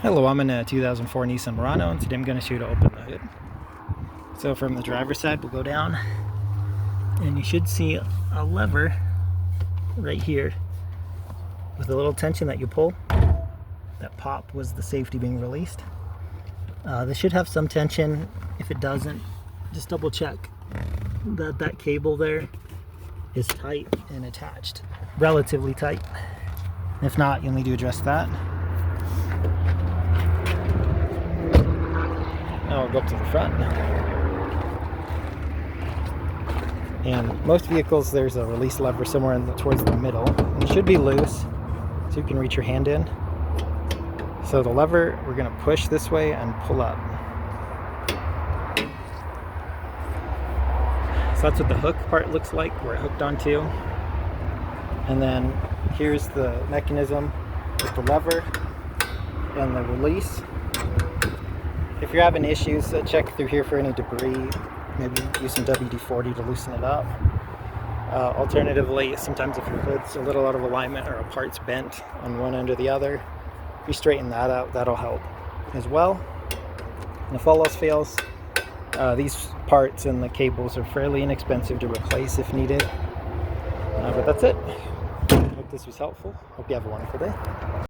Hello, I'm in a 2004 Nissan Murano, and today I'm going to show you to open the hood. So from the driver's side, we'll go down, and you should see a lever right here with a little tension that you pull. That pop was the safety being released. This should have some tension. If it doesn't, just double check that that cable there is tight and attached, relatively tight. If not, you'll need to address that. Now we'll go up to the front. And most vehicles, there's a release lever somewhere towards the middle. And it should be loose, so you can reach your hand in. So the lever, we're going to push this way and pull up. So that's what the hook part looks like, where it hooked onto. And then here's the mechanism with the lever and the release. If you're having issues, check through here for any debris. Maybe use some WD-40 to loosen it up. Alternatively, sometimes if your hood's a little out of alignment or a part's bent on one end or the other, if you straighten that out, that'll help as well. And if all else fails, these parts and the cables are fairly inexpensive to replace if needed. But that's it. Hope this was helpful. Hope you have a wonderful day.